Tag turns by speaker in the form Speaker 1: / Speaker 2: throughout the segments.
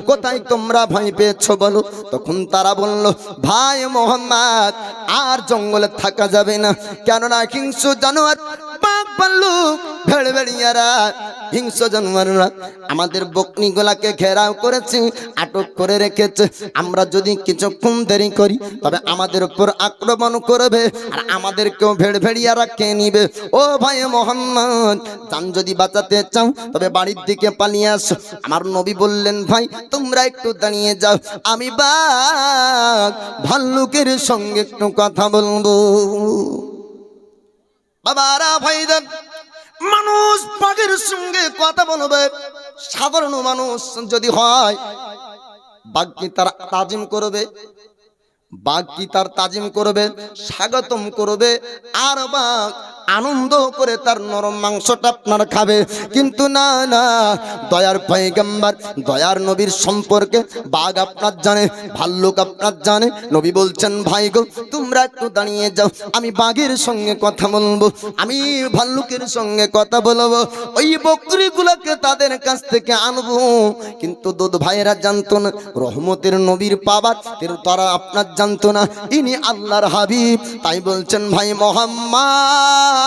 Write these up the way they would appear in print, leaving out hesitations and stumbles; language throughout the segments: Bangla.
Speaker 1: কোথায় তোমরা ভয় পেয়েছো বলো? তখন তারা বলল, ভাই মোহাম্মদ আর জঙ্গলে থাকা যাবে না, কেননা হিংস্র জানোয়ার বাঘ ভাল্লুক ভেড়ভেড়িয়ারা হিংস্র জানোয়াররা আমাদের বকনিগুলাকে ঘেরাও করেছে, আটক করে রেখেছে। আমরা যদি কিছুক্ষণ দেরি করি তবে আমাদের উপর আক্রমণ করবে আর আমাদেরকেও ভেড়ভেড়িয়ারা খেয়ে নিবে। ও ভাই মোহাম্মদ, জান যদি বাঁচাতে চাও তবে বাড়ির দিকে পালিয়ে আসো। আমার নবী বললেন, ভাই তোমরা একটু দাঁড়িয়ে যাও, আমি বাঘ ভাল্লুকের সঙ্গে একটু কথা বলবো। বাবারা ভাইদের, মানুষ বাঘের সঙ্গে কথা বলবে, সাধারণ মানুষ যদি হয় বাঘ কি তার তাজিম করবে? বাঘ কি তার তাজিম করবে, স্বাগতম করবে, আর বাঘ আনন্দ করে তার নরম মাংসটা আপনার খাবে? কিন্তু না না, দয়ার পয়গম্বর দয়ার নবীর সম্পর্কে বাঘ আপনার জানে, ভাল্লুক আপনার জানে। নবী বলছেন, ভাই গো তোমরা একটু দাঁড়িয়ে যাও, আমি বাঘের সঙ্গে কথা বলবো, আমি ভাল্লুকের সঙ্গে কথা বলবো, ওই বকরিগুলোকে তাদের কাছ থেকে আনবো। কিন্তু দুধ ভাইয়েরা জানতো না রহমতের নবীর পাবার, তারা আপনার জানতো না ইনি আল্লাহর হাবিব। তাই বলছেন, ভাই মোহাম্মদ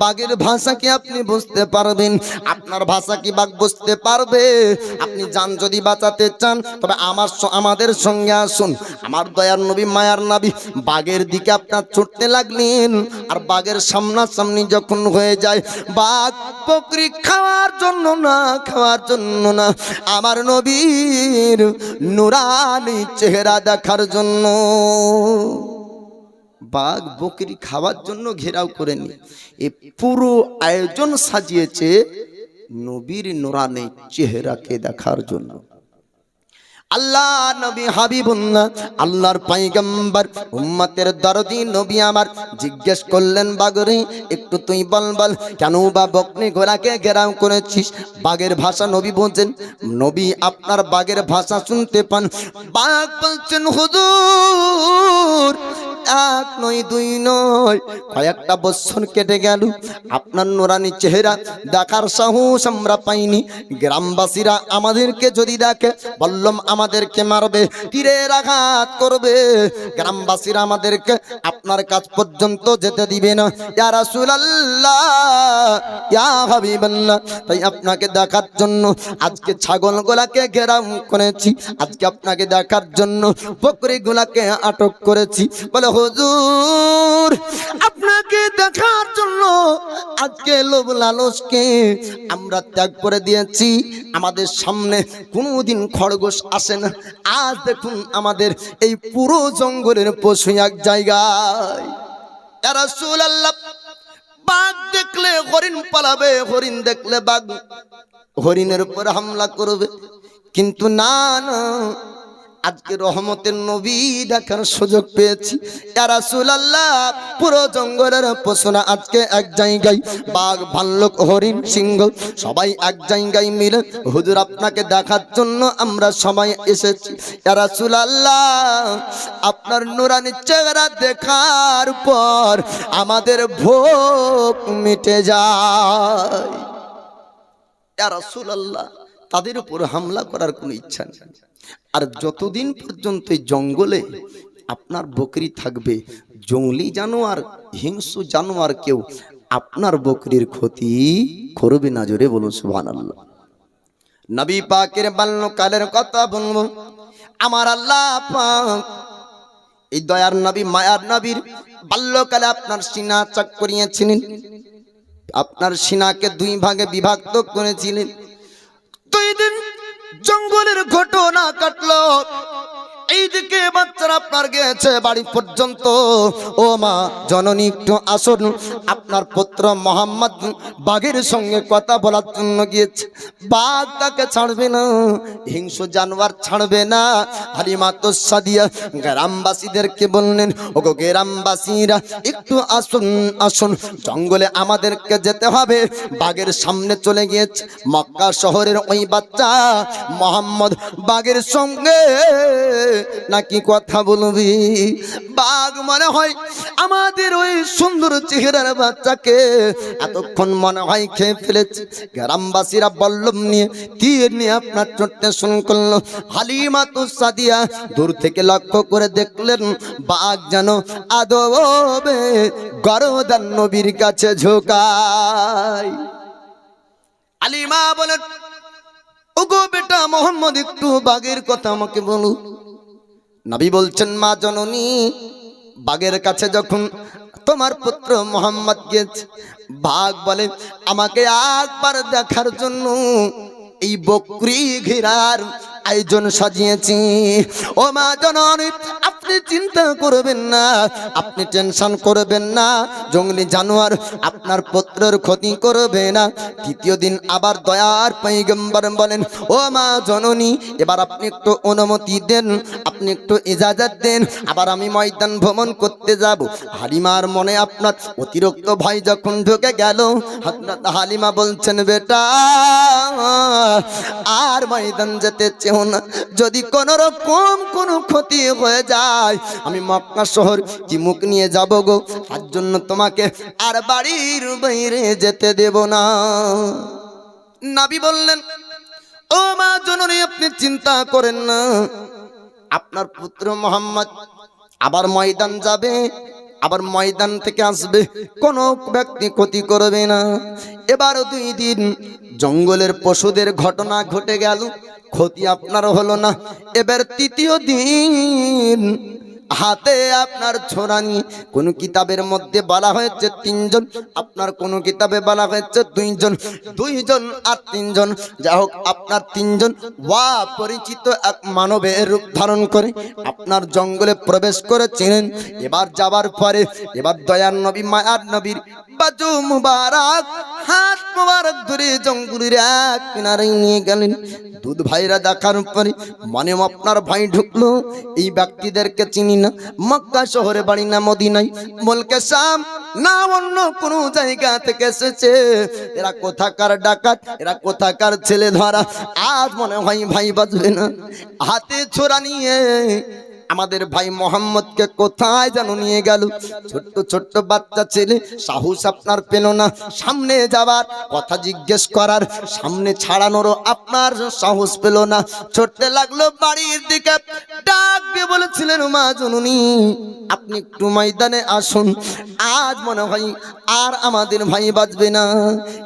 Speaker 1: বাঘের ভাষা কি আপনি বুঝতে পারবেন? আপনার ভাষা কি বাঘ বুঝতে পারবে? আপনি জান যদি বাঁচাতে চান তবে আমাদের সঙ্গে আসুন। আমার দয়ার নবী মায়ার নবী বাঘের দিকে আপনার ছুটতে লাগলেন। আর বাঘের সামনাসামনি যখন হয়ে যায়, বাঘ বকরি খাওয়ার জন্য না, খাওয়ার জন্য না, আমার নবীর নুরানি চেহারা দেখার জন্য। বাঘ বকরি খাওয়ার জন্য ঘেরাও করেনি, এ পুরো আয়োজন সাজিয়েছে নবীর নুরানি চেহারাকে দেখার জন্য। আল্লাহ নবী হাবিবুল্লাহ, আল্লাহর পয়গম্বর, উম্মতের দরদি নবী আমার জিজ্ঞেস করলেন, বাঘরে একটু তুই বল কেন বা বকনি ঘোড়াকে ঘেরাও করেছিস? বাঘের ভাষা নবী বোঝেন, নবী আপনার বাঘের ভাষা শুনতে পান। বাঘ বলছেন, হুজুর এক নয় দুই নয় কয়েকটা বছর কেটে গেল, আপনার নুরানি চেহারা দেখার সাহস আমরা পাইনি। গ্রামবাসীরা আমাদেরকে যদি দেখে বললাম আমাদেরকে মারবে, তীরের আঘাত করবে। গ্রামবাসীরা আমাদেরকে আপনার কাছ পর্যন্ত যেতে দিবে না। ইয়া রাসূলুল্লাহ, ইয়া হাবিবাল্লাহ, তাই আপনাকে দেখার জন্য আজকে ছাগলগুলাকে ঘেরাও করেছি, আজকে আপনাকে দেখার জন্য বকরিগুলাকে আটক করেছি। বলে, হুজুর আপনাকে দেখার জন্য আজকে লোভ লালসকে আমরা ত্যাগ করে দিয়েছি। আমাদের সামনে কোনোদিন খরগোশ আসে না, আজ দেখুন আমাদের এই পুরো জঙ্গলের পশু এক জায়গায়। ইয়া রাসূলুল্লাহ, বাঘ দেখলে হরিণ পালাবে, হরিণ দেখলে বাঘ হরিণের উপর হামলা করবে, কিন্তু না না, আজকে রহমতের নবী দেখার সুযোগ পেয়েছি। ইয়া রাসূলুল্লাহ, পুরো জঙ্গলের পশুরা আজকে এক জায়গায়, বাঘ ভাল্লুক হরিণ সিংহ সবাই এক জায়গায় মিলে হুজুর আপনাকে দেখার জন্য আমরা সবাই এসেছি। ইয়া রাসূলুল্লাহ, আপনার নুরানি চেহারা দেখার পর আমাদের ভোগ মিটে যায়। ইয়া রাসূলুল্লাহ, তাদের উপর হামলা করার কোনো ইচ্ছা নেই। আর যতদিন পর্যন্ত এই জঙ্গলে আপনার বকরি থাকবে, জঙ্গলি জানোয়ার হিংস্র জানোয়ার কেউ আপনার বকরির ক্ষতি করবে না। জোরে বলুন সুবহানাল্লাহ। নবী পাকের বাল্যকালের কথা বলবো। আমার আল্লাহ পাক এই দয়ার নবী মায়ার নবীর বাল্যকালে আপনার সিনা চাক করিয়েছিলেন, আপনার সিনাকে দুই ভাগে বিভক্ত করেছিলেন। দুই দিন জঙ্গলের ঘটনা কাটলো, এইদিকে বাচ্চারা আপনার গিয়েছে বাড়ি পর্যন্ত। ও মা জননী একটু আসুন, আপনার পুত্র মোহাম্মদ বাঘের সঙ্গে কথা বলার জন্য গিয়েছে। বাঘ তাকে ছাড়বে না, হিংস্র জানোয়ার ছাড়বে না। হালিমা তো সাদিয়া গ্রামবাসীদেরকে বললেন, ওগো গ্রামবাসীরা একটু আসুন আসুন, জঙ্গলে আমাদেরকে যেতে হবে। বাঘের সামনে চলে গিয়েছে। মক্কা শহরের ওই বাচ্চা মোহাম্মদ বাঘের সঙ্গে নাকি কথা বলবি? বাঘ মনে হয় আমাদের ওই সুন্দর চেহারার বাচ্চাকে এতক্ষণ মনে হয় খেয়ে ফেলেছে। গ্রামবাসীরা বল্লম নিয়ে তীর নিয়ে আপনার চোটে শুরু করলো। হালিমাতুস সাদিয়া দূর থেকে লক্ষ্য করে দেখলেন বাঘ যেন আদবে গরদান নবীর কাছে ঝোঁকায়। হালিমা বলেন, ওগো বেটা মোহাম্মদ, একটু বাঘের কথা আমাকে বলো। নবী বলছেন, মা জননী, বাঘের কাছে যখন তোমার পুত্র মোহাম্মদ গেছে, বাঘ বলে আমাকে একবার দেখার জন্য এই বকরি ঘেরার আয়োজন সাজিয়েছি। ও মা জননী, আপনি চিন্তা করবেন না, আপনি টেনশন করবেন না, জঙ্গলি জানোয়ার আপনার পুত্রের ক্ষতি করবে না। তৃতীয় দিন আবার দয়ার পয়গম্বর বলেন, ও মা জননী, এবার আপনি একটু অনুমতি দেন, আপনি একটু ইজাজত দেন, আবার আমি ময়দান ভ্রমণ করতে যাব। হালিমার মনে আপনার অতিরিক্ত ভয় যখন ঢুকে গেল, হযরত হালিমা বলছেন, বেটা আর ময়দান যেতে চেও না, যদি কোন রকম কোনো ক্ষতি হয়ে যায় আমি মক্কা শহর কি মুখ নিয়ে যাব গো, তার জন্য তোমাকে আর বাড়ির বাইরে যেতে দেব না। নবী বললেন, ও মা জননী, আপনি চিন্তা করেন না, আপনার পুত্র মোহাম্মদ আবার ময়দান যাবে, আবার ময়দান থেকে আসবে, কোনো ব্যক্তি ক্ষতি করবে না। এবার 2 দিন জঙ্গলের পশুদের ঘটনা ঘটে গেল, ক্ষতি আপনার হলো না। এবার তৃতীয় দিন হাতে আপনার ছোরা নিয়ে, কোন কিতাবের মধ্যে বলা হয়েছে 3 জন, আপনার কোন কিতাবে বলা হয়েছে 2 জন, 2 জন আর 3 জন, যা হোক আপনার 3 জন পরিচিত এক মানবের রূপ ধারণ করে আপনার জঙ্গলে প্রবেশ করেছিলেন। এবার যাবার পরে এবার দয়ার নবী মায়ার নবীর বাজু মুবারক, হাত মুবারক ধরে জঙ্গলের এক কিনারে নিয়ে গেলেন। দুধ ভাইরা দেখার পরে মনে আপনার ভয় ঢুকলো, এই ব্যক্তিদেরকে চিনি না, মক্কা শহরে বাড়ি না মদিনায়, মুলকে শাম না অন্য কোন জায়গা থেকে এসেছে, এরা কোথাকার ডাকাত, এরা কোথাকার ছেলে ধরা, আজ মনে হয় ভাই বাজবে না। হাতে ছোরা নিয়ে আমাদের ভাই মোহাম্মদকে কোথায় যেন নিয়ে গেল। ছোট্ট ছোট্ট বাচ্চা ছেলে, সাহস আপনার পেল না সামনে যাবার, কথা জিজ্ঞেস করার, সামনে ছাড়ানোরও আপনার সাহস পেল না, ছুটতে লাগলো বাড়ির দিকে। ডাক দিয়ে বলেছিলেন, মা জননী, আপনি একটু ময়দানে আসুন, আজ মনে হয় আর আমাদের ভাই বাঁচবে না।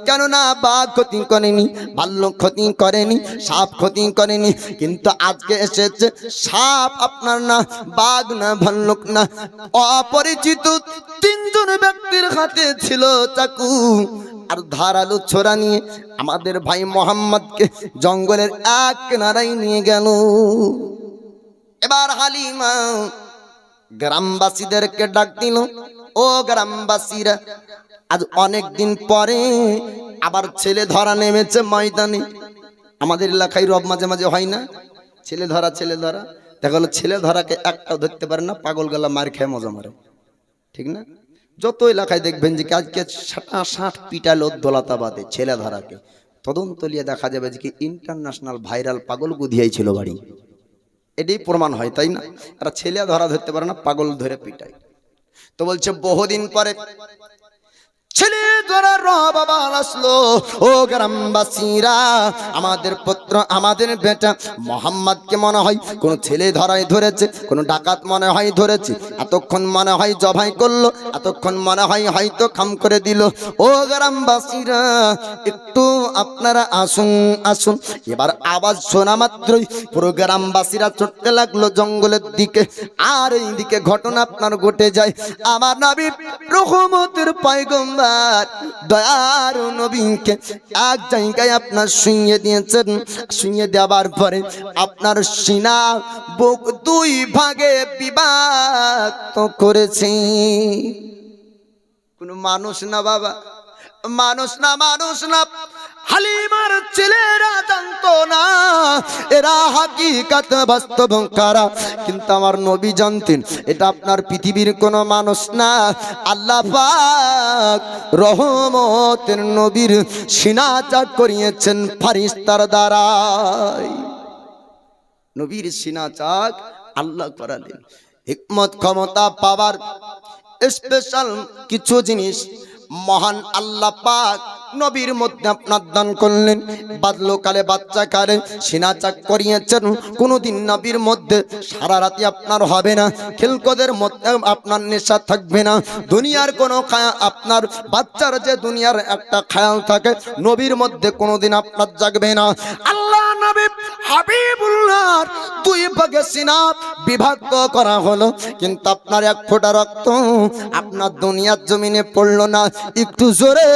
Speaker 1: কেননা বাঘ ক্ষতি করেনি, ভাল্লুক ক্ষতি করেনি, সাপ ক্ষতি করেনি, কিন্তু আজকে এসেছে সাপ আপনার না, বাঘ না, ভাল্লুক না, অপরিচিত 3 জন ব্যক্তির হাতে ছিল চাকু আর ধারালো ছোরা নিয়ে আমাদের ভাই মোহাম্মদকে জঙ্গলের এক কিনারায় নিয়ে গেল। এবার হালিমা গ্রামবাসীদেরকে ডাক দিল, ও গ্রামবাসীরা, আজ অনেক দিন পরে আবার ছেলে ধরা নেমেছে ময়দানে। আমাদের এলাকায় রব মাঝে মাঝে হয় না, ছেলে ধরা দেখা গেলো ছেলে ধরাকে একটাও ধরতে পারে না, পাগল গলা মার খেয়ে মজা মারে, ঠিক না? যত এলাকায় দেখবেন যে আজকে 60 পিটালো দোলাতাবাদে ছেলে ধরাকে, তদন্ত লিয়ে দেখা যাবে যে কি ইন্টারন্যাশনাল ভাইরাল পাগল গুধিয়াই ছিল বাড়ি, এটাই প্রমাণ হয়, তাই না? আর ছেলে ধরা ধরতে পারে না, পাগল ধরে পিটায়। তো বলছে বহুদিন পরে ছেলে ধরার রব আবার আসলো। ও গ্রামবাসীরা, আমাদের পুত্র, আমাদের বেটা মোহাম্মদকে মনে হয় কোন ছেলে ধরাই ধরেছে, কোন ডাকাত মনে হয় ধরেছে, এতক্ষণ মনে হয় জবাই করলো, এতক্ষণ মনে হয় হয়তো খাম করে দিল। ও গ্রামবাসীরা, একটু আপনারা আসুন আসুন। এবার আওয়াজ শোনা মাত্রই পুরো গ্রামবাসীরা ছুটতে লাগলো জঙ্গলের দিকে। আর এই দিকে ঘটনা আপনার ঘটে যায়, আমার নবী রহমতের পয়গম্বর দয়ার নবীকে এক জায়গায় আপনার শুইয়ে দিয়েছেন। শুইয়ে দেওয়ার পরে আপনার সিনা বুক 2 ভাগে বিভক্ত করেছে। কোন মানুষ না বাবা, মানুষ না, মানুষ না, হালিমার ছেলেরা জানতো না এরা হাকিকত বাস্তব কারা, কিন্তু আমার নবী জানতেন এটা আপনার পৃথিবীর কোন মানুষ না, আল্লাহ পাক রহমতের নবীর সিনা চাক করিয়েছেন ফারিস্তার দ্বারাই। নবীর সিনা চাক আল্লাহ করালেন। হিকমত ক্ষমতা পাওয়ার স্পেশাল কিছু জিনিস মহান আল্লাহ পাক নবীর মধ্যে আপনার দান করলেন। বাল্যকালে বাচ্চাকালে সিনা চাক করিয়েছেন, কোনোদিন নবীর মধ্যে সারা রাতি আপনার হবে না, খেলকদের মধ্যে আপনার নেশা থাকবে না, দুনিয়ার কোনো আপনার বাচ্চার যে দুনিয়ার একটা খেয়াল থাকে নবীর মধ্যে কোনোদিন আপনার জাগবে না। আল্লাহ নবী হাবিবুল্লাহর দুই ভাগে সিনা বিভক্ত করা হলো, কিন্তু আপনার এক ফোঁটা রক্ত আপনার দুনিয়ার জমিনে পড়লো না। একটু জোরে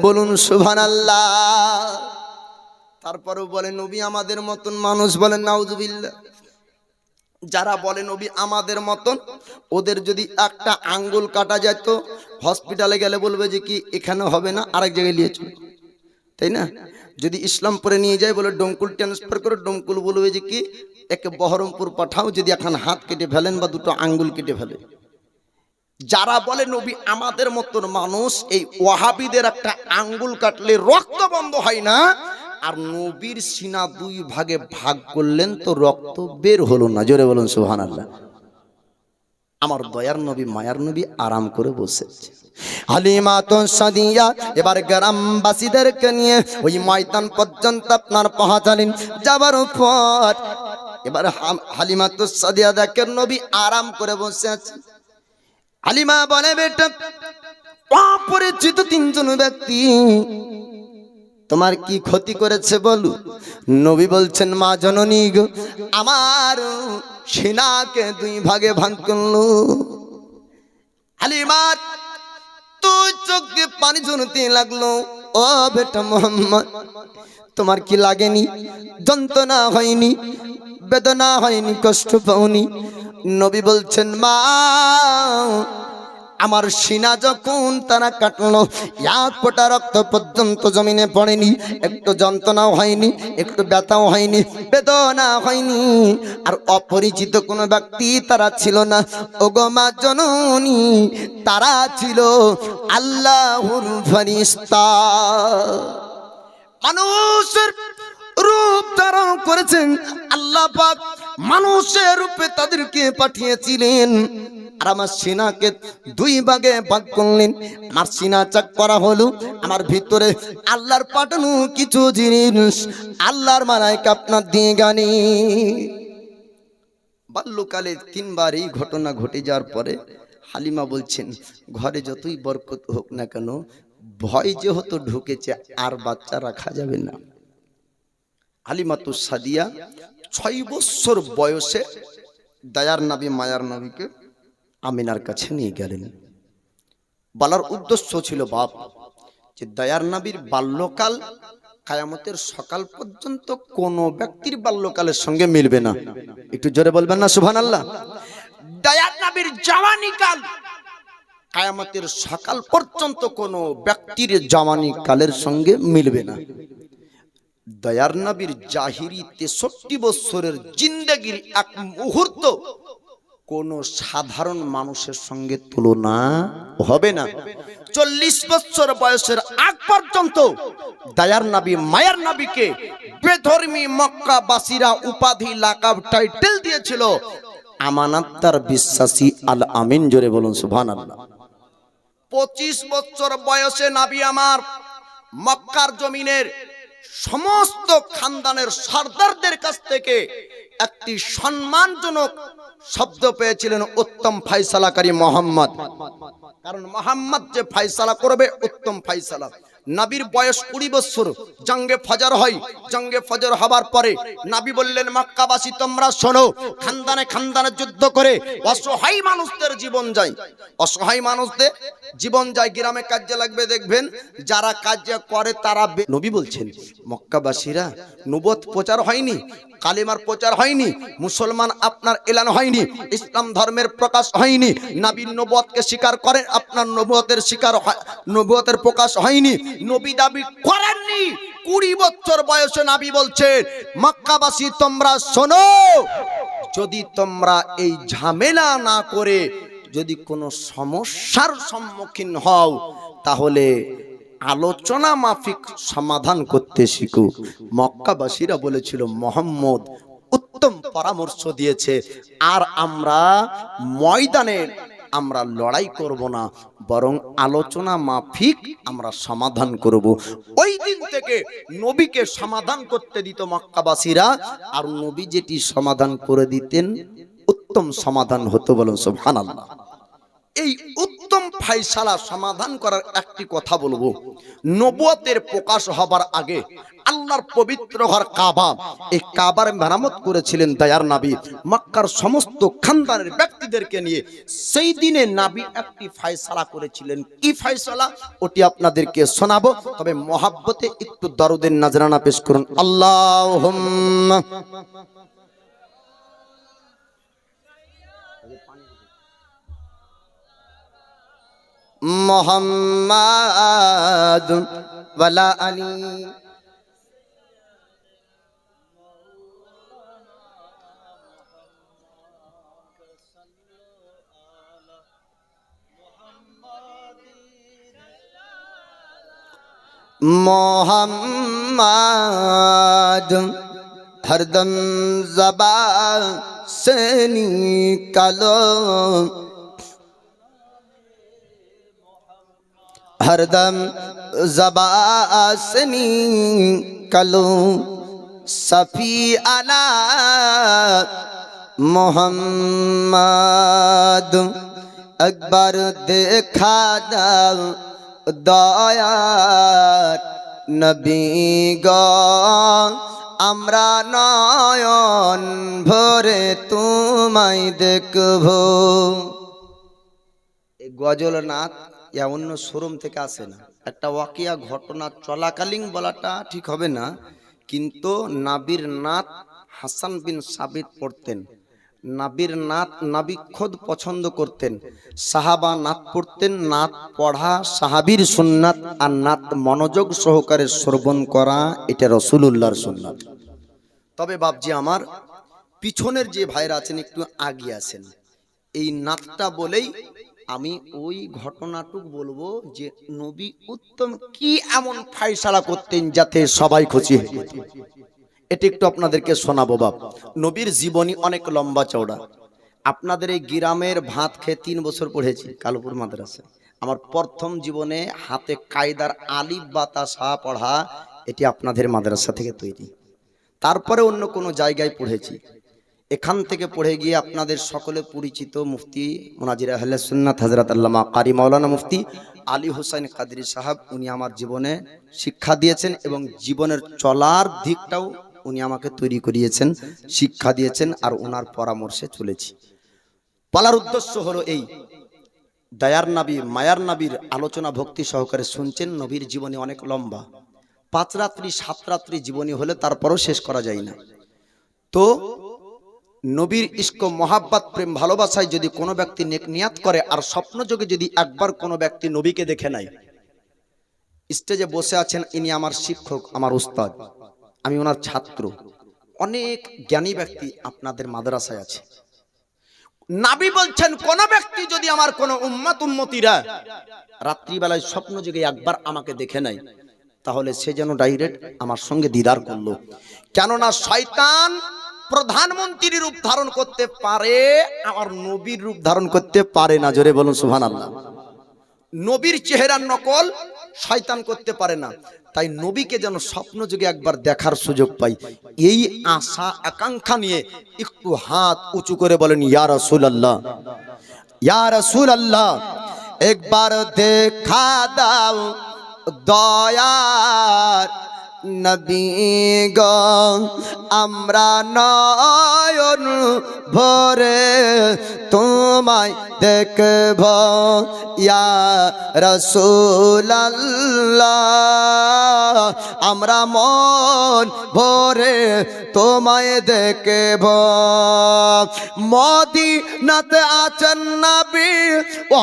Speaker 1: বলুন সুবহানাল্লাহ। তারপরেও বলে নবী আমাদের মতন মানুষ, বলেন নাউজুবিল্লাহ। যারা বলে নবী আমাদের মতন, ওদের যদি একটা আঙ্গুল কাটা যেত হসপিটালে গেলে বলবে যে কি এখানে হবে না, আরেক জায়গায় নিয়ে চলো, তাই না? যদি ইসলামপুরে নিয়ে যায় বলে ডমকুল ট্রান্সফার করে, ডমকুল বলবে যে কি একে বহরমপুর পাঠাও, যদি এখন হাত কেটে ফেলেন বা দুটো আঙ্গুল কেটে ফেলে। যারা বলে নবী আমাদের মতন মানুষ, এই ওয়াহাবিদের একটা আঙ্গুল কাটলে রক্ত বন্ধ হয় না, আর নবীর সিনা দুই ভাগে ভাগ করলেন তো রক্ত বের হলো না। জোরে বলুন সুবহানাল্লাহ। আমার দয়ার নবী মায়ার নবী আরাম করে বসেছে। হালিমা তো সাদিয়া এবার গ্রামবাসীদেরকে নিয়ে ওই ময়দান পর্যন্ত আপনার পৌঁছালেন। যাবার পর এবার হালিমা তো সাদিয়া দেখেন নবী আরাম করে বসে আছে। হালিমা বলে বেটা, অপরিচিত তিনজন ব্যক্তি তোমার কি ক্ষতি করেছে বলো? নবী বলছেন মা জননী গো, আমার সিনাকে দুই ভাগে ভাগ করলো। হালিমা তুই চোখ দিয়ে পানি ঝরতে লাগলো। ও বেটা মোহাম্মদ, তোমার কি লাগেনি? যন্ত্রণা হয়নি, বেদনা হয়নি, কষ্ট পাওনি? নবী বলছেন মা, আমার সিনা যখন তারা কাটলো এক ফোঁটা রক্ত পর্যন্ত জমিনে পড়েনি, একটু যন্ত্রণাও হয়নি, একটু ব্যথাও হয়নি, বেদনা হয়নি। আর অপরিচিত কোনো ব্যক্তি তারা ছিল না। ওগো মা জননী, তারা ছিল আল্লাহর ফেরেশতা। মানুষের রূপ ধারণ করেছেন আল্লাহ পাক, মানুষের রূপে তাদেরকে পাঠিয়েছিলেন। আর আমার সিনাকে দুই ভাগে ভাগ করলেন। আমার সিনা চাক করা হলো, আমার ভিতরে আল্লাহর পাঠানো কিছু জিনিস আল্লাহর মালায়েকা আপনার দিয়ে গানি। বাল্যকালে তিনবার এই ঘটনা ঘটে যাওয়ার পরে হালিমা বলছেন ঘরে যতই বরকত হোক না কেন, ভয় যেহেতু ঢুকেছে আর বাচ্চা রাখা যাবে না। হালিমাতু সাদিয়া 6 বছর বয়সে দয়ার নবী মায়ার নবীকে আমিনার কাছে নিয়ে গেলেন। বলার উদ্দেশ্য ছিল বাপ যে দয়ার নবীর বাল্যকাল কিয়ামতের সকাল পর্যন্ত কোন ব্যক্তির বাল্যকালের সঙ্গে মিলবে না। একটু জোরে বলবেন না সুবহানাল্লাহ। দয়ার নবীর জওয়ানি কাল কিয়ামতের সকাল পর্যন্ত কোন ব্যক্তির জওয়ানি কালের সঙ্গে মিলবে না। দয়ার নবীর জাহিরি 63 বছরের জিন্দেগির এক মুহূর্ত কোন সাধারণ মানুষের সঙ্গে তুলনা হবে না। 40 বছর বয়সের আগ পর্যন্ত দয়ার নবী মায়ার নবীকে বেধর্মী মক্কাবাসীরা উপাধি লাকাব টাইটেল দিয়েছিল আমানতদার বিশ্বাসী আল আমিন। জোরে বলুন সুবহানাল্লাহ। 25 বছর বয়সে নবী আমার মক্কার জমিনের সমস্ত খানদানের সরদারদের কাছ থেকে একটি সম্মানজনক শব্দ পেয়েছিলেন, উত্তম ফয়সালাকারী মোহাম্মদ। কারণ মোহাম্মদ যে ফয়সালা করবে উত্তম ফয়সালা। নবীর বয়স 20 বছর, জঙ্গে ফজর হয়। জঙ্গে ফজর হবার পরে নবী বললেন মক্কাবাসী তোমরা শোনো, খানদানে খানদানে যুদ্ধ করে অসহায় মানুষদের জীবন যায়, অসহায় মানুষদের জীবন যায়। গ্রামে কাজে লাগবে দেখবেন যারা কাজ করে তারা। নবী বলছেন মক্কাবাসীরা নবুয়ত প্রচার হয়নি, কালেমার প্রচার হয়নি, মুসলমান আপনার এলান হয়নি, ইসলাম ধর্মের প্রকাশ হয়নি, নবীর নবুয়তকে স্বীকার করেন, আপনার নবুয়তের স্বীকার নবুয়তের প্রকাশ হয়নি, নবী দাবি করেননি। 20 বছর বয়সে নবী বলছেন মক্কাবাসী তোমরা শোনো, যদি তোমরা এই ঝামেলা না করে যদি কোনো সমস্যার সম্মুখীন হও তাহলে আলোচনা মাফিক সমাধান করতে শিখো। মক্কাবাসীরা বলেছিল মোহাম্মদ উত্তম পরামর্শ দিয়েছে, আর আমরা ময়দানে আমরা লড়াই করব না, বরং আলোচনা মাফিক আমরা সমাধান করব। ওই দিন থেকে নবীকে সমাধান করতে দিত মক্কাবাসীরা, আর নবী যেটি সমাধান করে দিতেন উত্তম সমাধান হতো। বলুন সুবহানাল্লাহ। এই উত্তম ফায়সালা সমাধান করার একটি কথা বলবো। নবুয়তের প্রকাশ হবার আগে আল্লাহর পবিত্র ঘর কাবা, এই কাবার মেরামত করেছিলেন দয়ার নবী মক্কার সমস্ত খানদানের ব্যক্তিদেরকে নিয়ে। সেই দিনে নবী একটি ফায়সালা করেছিলেন। কি ফায়সালা ওটি আপনাদেরকে শোনাবো, তবে মহাব্বতে একটু দরুদের নজরানা পেশ করুন। আল্লাহুম্মা মুহাম্মাদ ওয়ালা আলী मोहम्मद हरदम ज़बान से निकालो, हरदम ज़बान से निकालो, सफ़ी अला मोहम्मद अकबर देखा दाओ দয়ার নবী গো, আমরা নয়ন ভরে তোমায় দেখব। এই গজল নাথ অন্য শোরুম থেকে আসে না। একটা ওয়াকিয়া ঘটনা চলাকালীন বলাটা ঠিক হবে না, কিন্তু নাবির নাথ হাসান বিন সাবিত পড়তেন। নাবির নাত নাবি খুদ পছন্দ করতেন। সাহাবা নাত পড়তেন। নাত পড়া সাহাবীর সুন্নাত, আর নাত মনোযোগ সহকারে শ্রবণ করা এটা রাসূলুল্লাহর সুন্নাত। তবে বাপজি আমার পিছনের যে ভাইরা আছেন একটু আগে আসেন। এই নাতটা বলেই আমি ওই ঘটনাটুক বলবো যে নবী উত্তম কি এমন ফায়সালা করতেন যাতে সবাই খুশি হয়। এটা একটু আপনাদেরকে শোনাবো। বাপ নবীর জীবনী অনেক লম্বা চওড়া। আপনাদের এই গ্রামের ভাত খেয়ে 3 বছর পড়েছি কালুপুর মাদ্রাসা। আমার প্রথম জীবনে হাতে কায়দার আলিফ বাতাসা পড়া এটি আপনাদের মাদ্রাসা থেকে তৈরি। তারপরে অন্য কোনো জায়গায় পড়েছি। এখান থেকে পড়ে গিয়ে আপনাদের সকলে পরিচিত মুফতি মুনাজির আহলে সুন্নাত হযরত আল্লামা কারি মাওলানা মুফতি আলী হোসেন কাদরি সাহেব, উনি আমার জীবনে শিক্ষা দিয়েছেন এবং জীবনের চলার দিকটাও উনি আমাকে তৈরি করিয়েছেন, শিক্ষা দিয়েছেন, আর ওনার পরামর্শে চলেছি। বলার উদ্দেশ্য হলো এই, দয়ার নবী মায়ার নবীর আলোচনা ভক্তি সহকারে শুনছেন। নবীর জীবনী অনেক লম্বা, 5 রাত্রি 7 রাত্রি জীবনী হলে তারপরও শেষ করা যায় না। তো নবীর ইশক মহাব্বত প্রেম ভালোবাসায় যদি কোনো ব্যক্তি নেক নিয়াত করে আর স্বপ্ন যোগে যদি একবার কোনো ব্যক্তি নবীকে দেখে নাই, স্টেজে বসে আছেন ইনি আমার শিক্ষক, আমার উস্তাদ, আমি ওনার ছাত্র, অনেক জ্ঞানী ব্যক্তি আপনাদের মাদ্রাসায় আছে। নবী বলছেন কোন ব্যক্তি যদি আমার কোন উম্মত উম্মতিরা রাত্রিবেলায় স্বপ্ন যোগে একবার আমাকে দেখে নাই, তাহলে সে যেন ডাইরেক্ট আমার সঙ্গে দিদার করলো। কেননা শয়তান প্রধানমন্ত্রীর রূপ ধারণ করতে পারে, আমার নবীর রূপ ধারণ করতে পারে না। জোরে বলুন সুবহানাল্লাহ। নবীর চেহারার নকল শয়তান করতে পারে না। তাই নবীকে যেন স্বপ্ন যুগে একবার দেখার সুযোগ পাই, এই আশা আকাঙ্ক্ষা নিয়ে একটু হাত উঁচু করে বলেন ইয়া রাসূলুল্লাহ, ইয়া রাসূলুল্লাহ একবার দেখা দাও দয়ার নবী গো, আমরা নয়ন ভরে তোমায় দেখব ইয়া রাসূলুল্লাহ, আমরা মন ভরে তোমায় দেখব। মদিনাতে আছেন নবী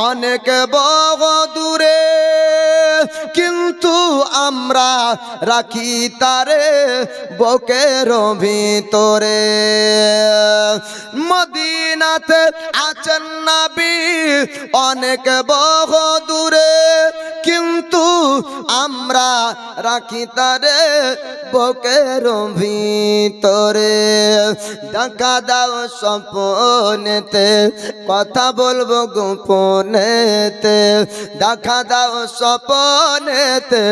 Speaker 1: অনেক বহুদূরে, কিন্তু আমরা রাখি তারে বুকের ভিতরে। মদিনা মদিনাতে আছেন নবী অনেক বহু দূরে, কিন্তু আমরা রাখি তারে বুকের ভিতরে। দেখা দাও স্বপ্নেতে, কথা বলবো গোপনেতে। দেখা দাও স্বপ্নেতে,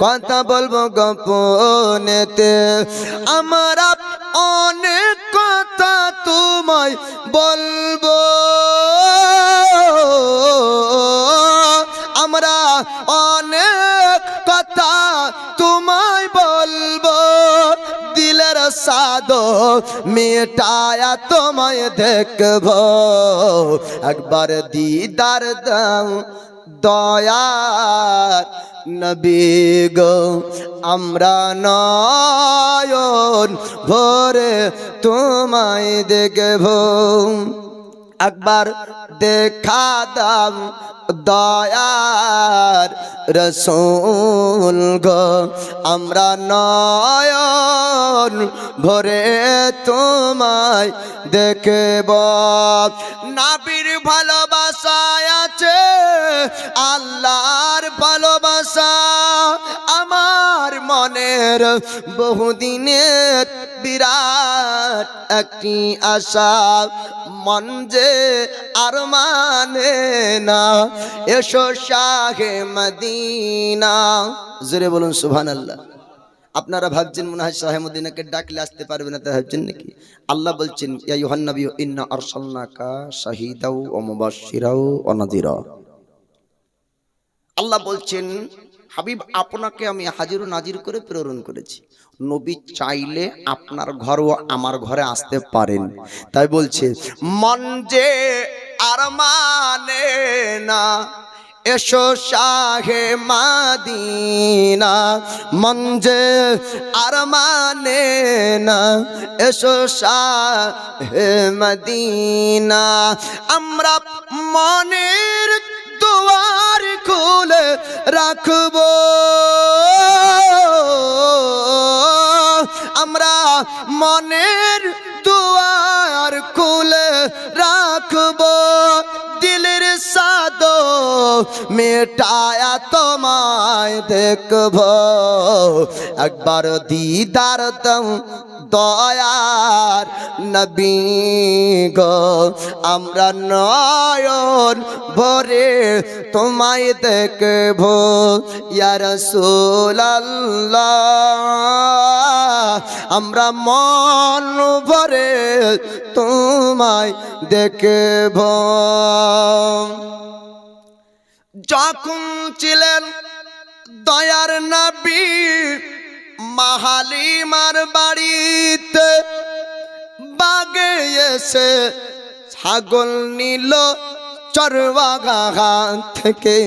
Speaker 1: কথা বলবো গোপনেতে। আমরা অনেক কথা তোমায় বলবো, আমরা অনেক কথা তোমায় বলবো। দিলের সাদ মেটায়া তোমায় দেখবো, একবার দিদার দাও দয়ার নবী গো। আমরা নয়ন ভরে তোমায় দেখবো, একবার দেখা দাও দয়ার রসূল গো। আমরা নয়ন ভরে তোমায় দেখব। নবীর ভালোবাসায় আছে আল্লাহর ভালোবাসা, আমার মনের বহুদিনের বিরাট একটি আশা। মন যে আর মানে না, এসো শাহে মদিনা। জোরে বলুন সুবহানাল্লাহ। আপনারা ভাবছেন মনে হয় শাহে মদিনাকে ডাকলে আসতে পারবে না, তা ভাবছেন নাকি? আল্লাহ বলছেন ইয়া আইয়ুহান নাবিয়্যু ইন্না আরসালনাকা শাহীদাও ওয়া মুবাশশিরাও ওয়া নাযীরা। আল্লাহ বলছেন হাবিব আপনাকে আমি হাজির ও নাজির করে প্রেরণ করেছি। নবী চাইলে আপনার ঘর ও আমার ঘরে আসতে পারেন। তাই বলছে মন যে আর মানে না, এসো শাহে মদিনা। মন যে আর মানে না, এসো শাহে মদিনা। আমরা মনের দুয়ার খুলে রাখবো, আমরা মনের দুয়ার খুলে রাখবো। দিলের সাদ মেটায়া তোমায় দেখবো, একবার দিদার দাও দয়ার নবী গো। আমরা নয়ন ভরে তোমায় দেখবো ইয়া রাসূলুল্লাহ। আমরা মন ভরে তোমায় দেখবো। যখন ছিলেন দয়ার নবী মাহালিমার বাড়িতে, বাগে এসে ছাগল নিল চরওয়াগা থেকে।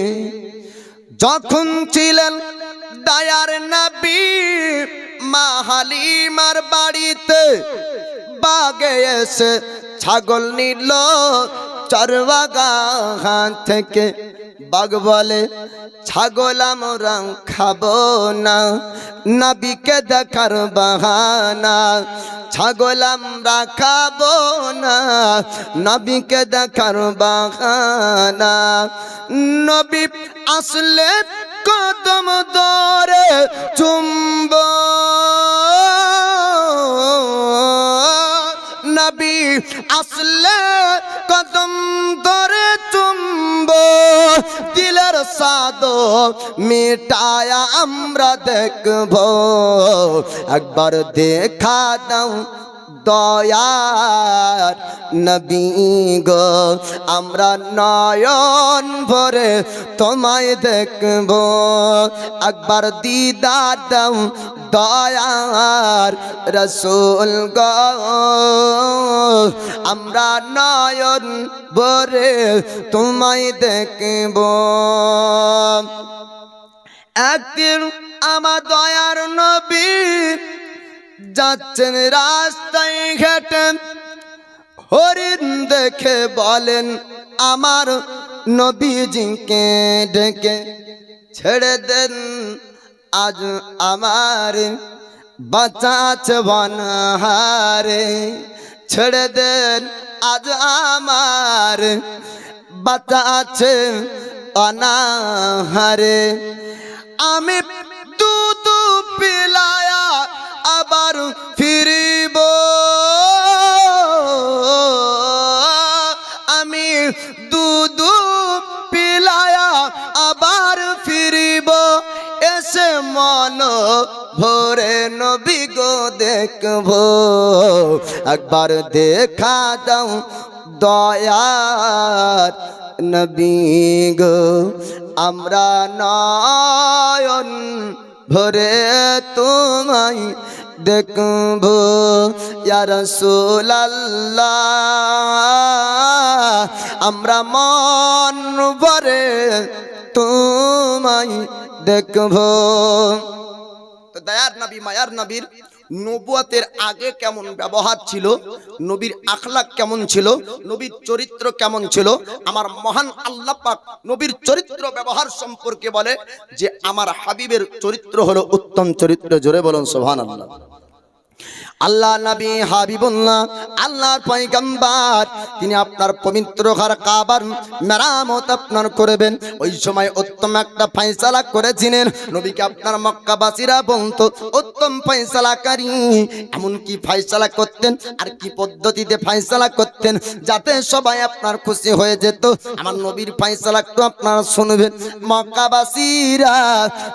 Speaker 1: যখন ছিলেন দয়ার নবী মাহালিমার বাড়িতে, বাগে এসে ছাগল নিল চরওয়াগা থেকে। বাঘ বলে ছাগল আমরা খাবো না, নবীকে দেখার বাহানা। ছাগল আমরা খাবো না, নবীকে দেখার বাহানা। নবী আসলে কদম ধরে চুম্বো, নবী আসলে কদম ধরে চুম্বো। দিলের সাদ মিটায়া আমরা দেখবো, একবার দেখা দাও দয়ার নবী গো। আমরা নয়ন ভরে তোমায় দেখবো, একবার দিদার দাও দয়ার রসূল গো। আমরা নয়ন ভরে তোমায় দেখবো। একদিন আমার দয়ার নবী যাচ্ছেন রাস্তায় ঘাটে, হরিণ দেখে বলেন আমার নবীজিকে ডেকে, ছেড়ে দেন আজ আমার বাঁচা আছে বনহারে। ছেড়ে দেন আজ আমার বাচ্চা আছে অনাহারে। আমি দুধ পিলায়া আবার ফিরিব, আমি দুধ পিলায়া আবার ফিরিব, এসে মন ভরে নবী গো দেখব, একবার দেখা দাও দয়ার নবী গো, আমরা নয়ন ভরে তোমায় দেখব ইয়া রাসূলুল্লাহ, আমরা মন ভরে তোমায় দেখব। তো দয়ার নবী মায়ার নবীর নবুয়তের আগে কেমন ব্যবহার ছিল, নবীর আখলাক কেমন ছিল, নবীর চরিত্র কেমন ছিল, আমার মহান আল্লাহ পাক নবীর চরিত্র ব্যবহার সম্পর্কে বলে যে আমার হাবিবের চরিত্র হলো উত্তম চরিত্র। জোরে বলুন সুবহানাল্লাহ। আল্লাহ নবী হাবিবুল্লাহ, আল্লাহর পয়গম্বর, তিনি আপনার পবিত্র ঘর কাবার মেরামত আপনার করবেন। ওই সময় উত্তম একটা ফয়সালা করেছিলেন। নবীকে আপনার মক্কাবাসীরা বলতো উত্তম ফয়সালাকারী। এমন কি ফয়সালা করতেন আর কি পদ্ধতিতে ফয়সালা করতেন যাতে সবাই আপনার খুশি হয়ে যেত। আমার নবীর ফয়সালা একটু আপনারা শুনবেন। মক্কাবাসীরা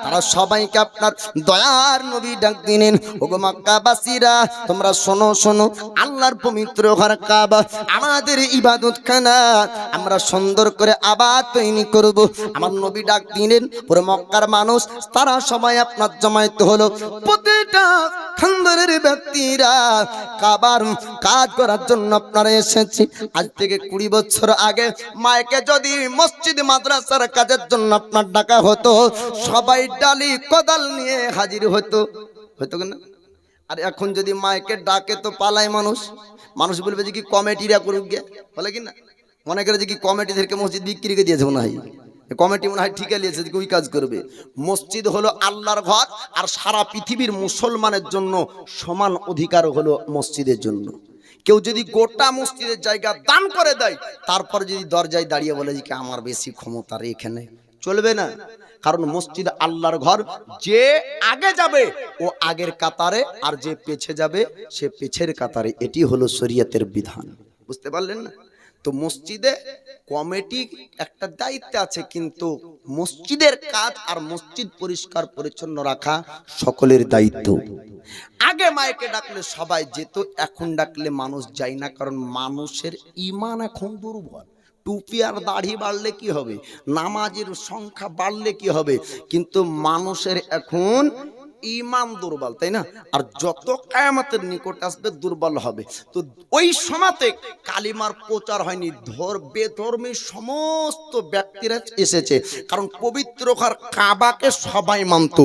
Speaker 1: তারা সবাইকে আপনার দয়ার নবী ডাক দিলেন, ওগো মক্কাবাসীরা তোমরা শোনো শোনো, আল্লাহর পবিত্র ঘর কাবা আমাদের ইবাদতখানা, আমরা সুন্দর করে আবার তৈরি করব। আমার নবী ডাক দিলেন, পুরো মক্কার মানুষ তারা সবাই আপনার জমায়েত হলো। প্রতিটা খানদানের ব্যক্তিরা কাবার কাজ করার জন্য আপনারা এসেছি। আজ থেকে 20 বছর আগে মাইকে যদি মসজিদ মাদ্রাসার কাজের জন্য আপনার ডাকা হতো, সবাই ডালি কোদাল নিয়ে হাজির হতো, হতো না? আর এখন যদি মাইকে ডাকে তো পালায় মানুষ। মানুষ বলবে যে কি কমিটিরা করুক গে, বলে কি না? মনে করে যে কি কমিটিদেরকে মসজিদ বিক্রি করে দিয়েছে মনে হয়, কমিটি মনে হয় ঠিকা নিয়েছে যে ওই কাজ করবে। মসজিদ হলো আল্লাহর ঘর, আর সারা পৃথিবীর মুসলমানের জন্য সমান অধিকার হলো মসজিদের জন্য। কেউ যদি গোটা মসজিদের জায়গা দান করে দেয়, তারপর যদি দরজায় দাঁড়িয়ে বলে যে কি আমার বেশি ক্ষমতা রে, এখানে চলবে না। কারণ মসজিদ আল্লাহর ঘর, যে আগে যাবে ও আগের কাতারে, আর যে পেছে যাবে সে পেছের কাতারে। এটি হলো শরীয়তের বিধান। বুঝতে পারলেন না? তো মসজিদে কমিটি একটা দায়িত্ব আছে, কিন্তু মসজিদের কাজ আর মসজিদ পরিষ্কার পরিচ্ছন্ন রাখা সকলের দায়িত্ব। আগে মাইকে ডাকলে সবাই যেত, এখন ডাকলে মানুষ যায় না, কারণ মানুষের ঈমান এখন দুর্বল। টুপি আর দাড়ি বাড়লে কি হবে, নামাজের সংখ্যা বাড়লে কি হবে, কিন্তু মানুষের এখন ঈমান দুর্বল, তাই না? আর যত কিয়ামতের নিকট আসবে দুর্বল হবে। তো ওই সময়তে কালিমার প্রচার হয়নি, বেধর্মী সমস্ত ব্যক্তিরা এসেছে, কারণ পবিত্র ঘর কাবাকে সবাই মানত।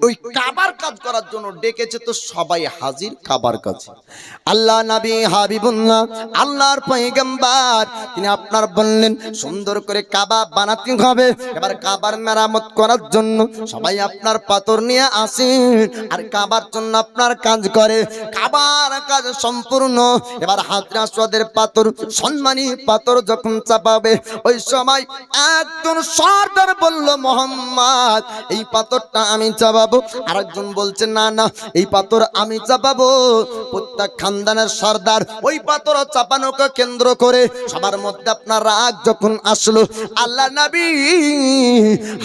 Speaker 1: ওই কাবার কাজ করার জন্য ডেকেছে, তো সবাই হাজির কাবার কাছে। আল্লাহ নবী হাবিবুল্লাহ, আল্লাহর পয়গম্বর, তিনি আপনার বললেন সুন্দর করে কাবা বানাতে হবে। এবার কাবার মেরামত করার জন্য সবাই আপনার পাথর নিয়ে আসে আর কাবার জন্য আপনার কাজ করে। কাবার কাজ সম্পূর্ণ। এবার হাজরা আসওয়াদের পাথর, সম্মানী পাথর যখন চাপাবে, ওই সময় একজন সর্দার বলল মোহাম্মদ এই পাথরটা আমি চাপাবো। আরেকজন বলছে না না এই পাথর আমি চাপাবো। প্রত্যেক খানদানের সর্দার ওই পাথর চাপানোকে কেন্দ্র করে সবার মধ্যে আপনার রাগ যখন আসলো, আল্লাহ নবী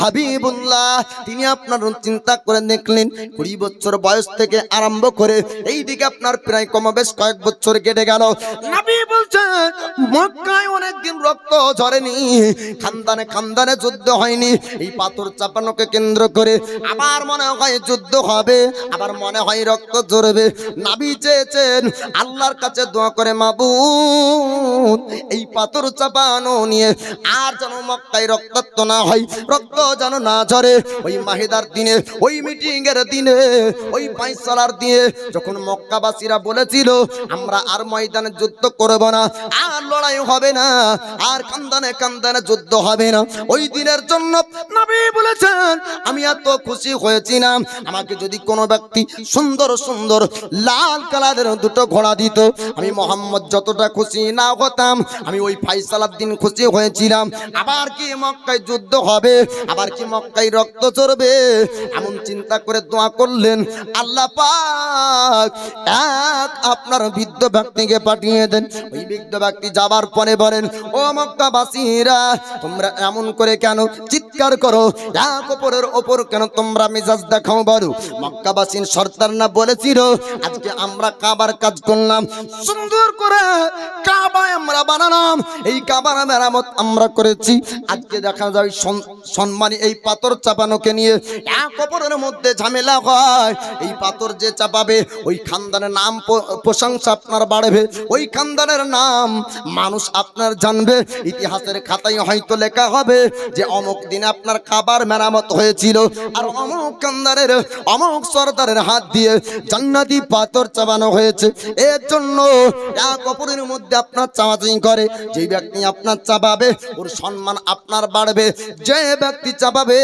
Speaker 1: হাবিবুল্লাহ তিনি আপনার চিন্তা করে দেখলেন 20 বছর বয়স থেকে আরম্ভ করে এই দিকে আপনার প্রায় কমবেশ কয়েক বছর কেটে গেল। নবী বলছেন মক্কায় অনেকদিন রক্ত ঝরেনি, খানদানে খানদানে যুদ্ধ হয়নি। এই পাথর চাপানোকে কেন্দ্র করে আবার মনে হয় যুদ্ধ হবে, আবার মনে হয় রক্ত ঝরবে। নবী চেয়েছেন আল্লাহর কাছে দোয়া করে, মাবুদ এই পাথর চাপানো নিয়ে আর যেন মক্কায় রক্তাক্ত না হয়, রক্ত যেন না ঝরে। ওই মাহিদার দিনে, ওই মিটিং এর দিনে, ওই ফয়সালার দিনে যখন মক্কাবাসীরা বলেছিল আমরা আর ময়দানে যুদ্ধ করব না, আর লড়াই হবে না, আর কান্দানে কান্দানে যুদ্ধ হবে না, ওই দিনের জন্য নবী বলেছেন আমি এত খুশি হয়েছিলাম, আমাকে যদি কোনো ব্যক্তি সুন্দর সুন্দর লাল কালারের দুটো ঘোড়া দিত, আমি মোহাম্মদ যতটা খুশি না হতাম, আমি ওই ফাইসালার দিন খুশি হয়েছিলাম। আবার কি মক্কায় যুদ্ধ হবে, আবার কি মক্কায় রক্ত ঝরবে, এমন চিন্তা করে দোয়া করলেন। আল্লাহ পাক এক আপনার বৃদ্ধ ব্যক্তিকে পাঠিয়ে দেন। ওই বৃদ্ধ ব্যক্তি যাবার পরে বলেন, ও মক্কাবাসীরা তোমরা এমন করে কেন চিৎকার করো, এক অপরের ওপর কেন তোমরা মেজাজ দেখাও বলো? মক্কাবাসীর সর্দার না বলেছিল আজকে আমরা কাবার কাজ করলাম, সুন্দর করে কাবা আমরা বানালাম, এই কাবার মেরামত আমরা করেছি, আজকে দেখা যায় সম্মানী এই পাথর চাপানোকে নিয়ে এক অপরের মধ্যে ঝামেলা হয়। এই পাথর যে চাপাবে ওই খানদানের নাম প্রশংসা আপনার বাড়বে, ওই খানদানের নাম মানুষ আপনার জানবে, ইতিহাসের খাতায় হয়তো লেখা হবে যে অমুক দিনে আপনার কাবার মেরামত হয়েছিল আর অমুক খানদানের অমুক সর্দারের হাত দিয়ে জান্নাতি পাথর চাপানো হয়েছে। এর জন্য এক অপরের মধ্যে আপনার চাপাচাপি করে, যে ব্যক্তি আপনার চাপাবে ওর সম্মান আপনার বাড়বে, যে ব্যক্তি চাপাবে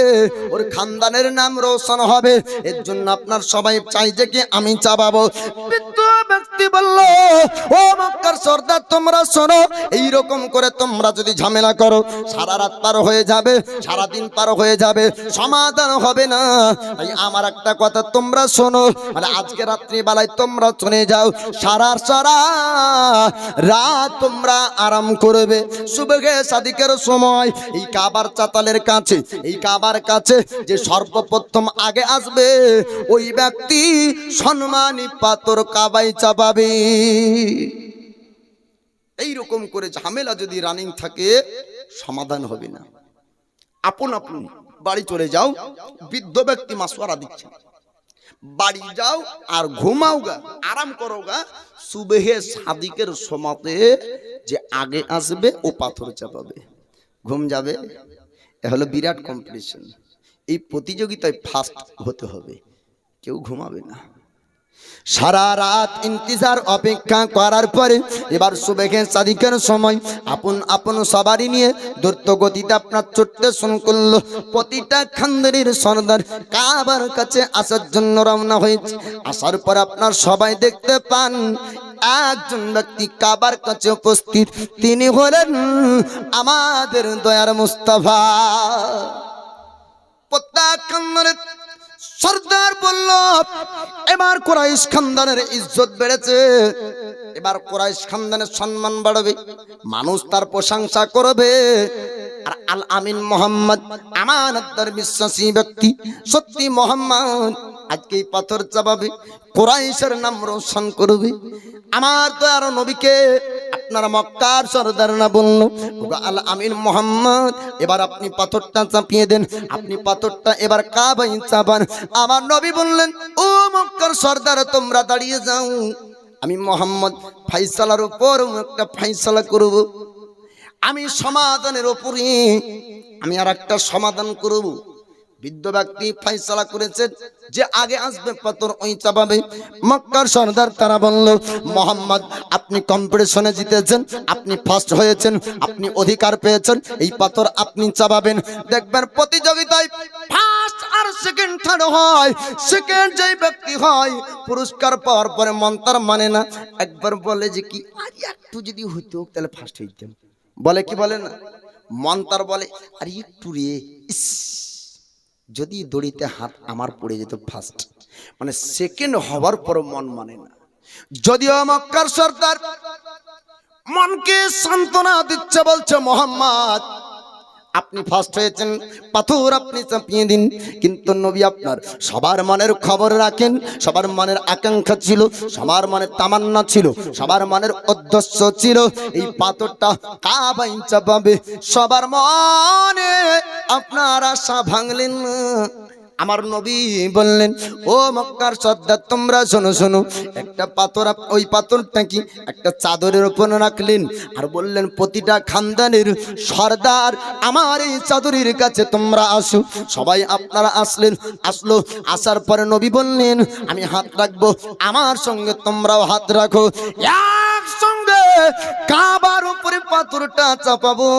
Speaker 1: ওর খানদানের নাম রোশন হবে। এর জন্য আপনার সবাই চাই যে কি আমি চাপাবো। বৃদ্ধ ব্যক্তি বলল, ও মক্কার সর্দার তোমরা শোনো, এইরকম করে তোমরা যদি ঝামেলা করো সারা রাত পার হয়ে যাবে, সারা দিন পার হয়ে যাবে, সমাধান হবে না। তাই আমার একটা কথা তোমরা শোনো, মানে আজকে রাত্রি বেলায় তোমরা চলে যাও, সারা রাত তোমরা আরাম করবে। সুবহে সাদিকের সময় এই কাবার চাতালের কাছে, এই কাবার কাছে যে সর্বপ্রথম আগে আসবে ওই ব্যক্তি সম্মানী পাথর কাবায় চাপাবে। এইরকম করে ঝামেলা যদি রানিং থাকে সমাধান হবে না। আপন আপন বাড়ি চলে যাও। বৃদ্ধ ব্যক্তি মাসওয়ারা দিচ্ছে, বাড়ি যাও আর ঘুমাও গা, আরাম করো গা। সুবহে সাদিকের সময়তে যে আগে আসবে ও পাথর চাপাবে, ঘুম যাবে। এ হলো বিরাট কম্পিটিশন। এই প্রতিযোগিতায় ফার্স্ট হতে হবে, কেউ ঘুমাবে না। সারা রাত ইন্তজার অপেক্ষা করার পরে এবার সুবহে সাদিকের সময় আপন আপন সবারই নিয়ে দ্রুত গতিতে আপনার ছুটতে শুরু করলো। প্রতিটা খানদানের সর্দার কাবার কাছে আসার জন্য রওনা হয়েছে। আসার পর আপনার সবাই দেখতে পান একজন ব্যক্তি কাবার কাছে উপস্থিত, তিনি হলেন আমাদের দয়ার মুস্তাফা। প্রত্যেক খানদানের সর্দার বলল, এবার কুরাইশ খানদানের ইজ্জত বেড়েছে, এবার কুরাইশ খানদানের সম্মান বাড়বে, মানুষ তার প্রশংসা করবে। আর আল আমিন মোহাম্মদ আমানতদার বিশ্বাসী ব্যক্তি, সত্যি মোহাম্মদ আজকে পাথর চাপাবে, কুরাইশের নাম রোশন করবে। আমার দয়ার নবীকে আপনারা মক্কার সর্দার না বলল, আল আমিন মোহাম্মদ এবার আপনি পাথরটা চাপিয়ে দেন, আপনি পাথরটা এবার কাবায় চাপান। আমার নবী বললেন, ও মক্কার সর্দার তোমরা দাঁড়িয়ে যাও, আমি মোহাম্মদ ফাইসালার উপর একটা ফাইসালা করব, আমি সমাধানের উপরে আমি আর একটা সমাধান করব। বৃদ্ধ ব্যক্তি ফাইসালা করেছেন যে আগে আসবে পাথর ওই চাপাবে। মক্কার সর্দার তারা বলল, মোহাম্মদ আপনি কম্পিটিশনে জিতেছেন, আপনি ফার্স্ট হয়েছেন, আপনি অধিকার পেয়েছেন, এই পাথর আপনি চাপাবেন। দেখবেন প্রতিযোগিতায় ফার্স্ট আর সেকেন্ড থার্ড হয়, সেকেন্ড যেই ব্যক্তি হয় পুরস্কার পাওয়ার পরে মন তার মানে না, একবার বলে যে কি আর একটু যদি হইতো তাহলে ফার্স্ট হইতাম, বলে কি বলে না, মন তার বলে আর একটু রে, যদি দড়িতে হাত আমার পড়ে যেত ফার্স্ট, মানে সেকেন্ড হওয়ার পর মন মানে না। যদিও মক্কার সর্দার মনকে সান্ত্বনা দিচ্ছে, বলছে মোহাম্মদ আপনি ফার্স্ট হয়েছেন, পাথর আপনি চাপিয়ে দিন। কিন্তু নবী আপনার সবার মনের খবর রাখেন, সবার মনের আকাঙ্ক্ষা ছিল, সবার মনের তামান্না ছিল, সবার মনের উদ্দেশ্য ছিল এই পাথরটা কাবায় চাপাবে। সবার মনে আপনার আশা ভাঙলেন না। আমার নবী বললেন, ও মক্কার সর্দার তোমরা শোনো শোনো, একটা পাথর, ওই পাথরটা কি একটা চাদরের উপর রাখলেন আর বললেন প্রতিটা খানদানের সর্দার আমার এই চাদরের কাছে তোমরা আসো। সবাই আপনারা আসলো। আসার পরে নবী বললেন, আমি হাত রাখবো, আমার সঙ্গে তোমরাও হাত রাখো। একসঙ্গে কাবার উপরে পাথরটা চাপাবো,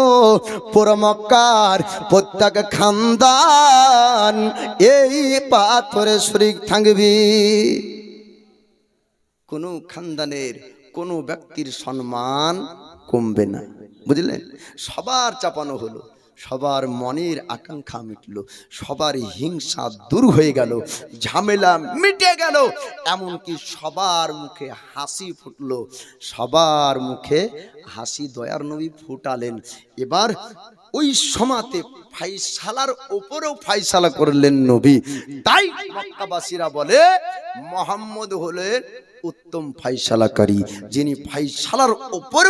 Speaker 1: পুরো মক্কার প্রত্যেক খানদান এই পাথরে শরীক থাকবি। কোন খানদানের কোন ব্যক্তির সম্মান কমবে না, বুঝলেন? সবার চাপানো হলো, সবার মনের আকাঙ্ক্ষা মিটলো, সবার হিংসা দূর হয়ে গেল, ঝামেলা মিটে গেল, এমনকি সবার মুখে হাসি ফুটলো, সবার মুখে হাসি দয়ার নবী ফুটালেন। এবার ওই সমাতে ফাইসালার উপরেও ফাইসালা করলেন নবী। তাই মক্কাবাসীরা বলে মুহাম্মদ হলেন উত্তম ফাইসালাকারী, যিনি ফাইসালার উপরে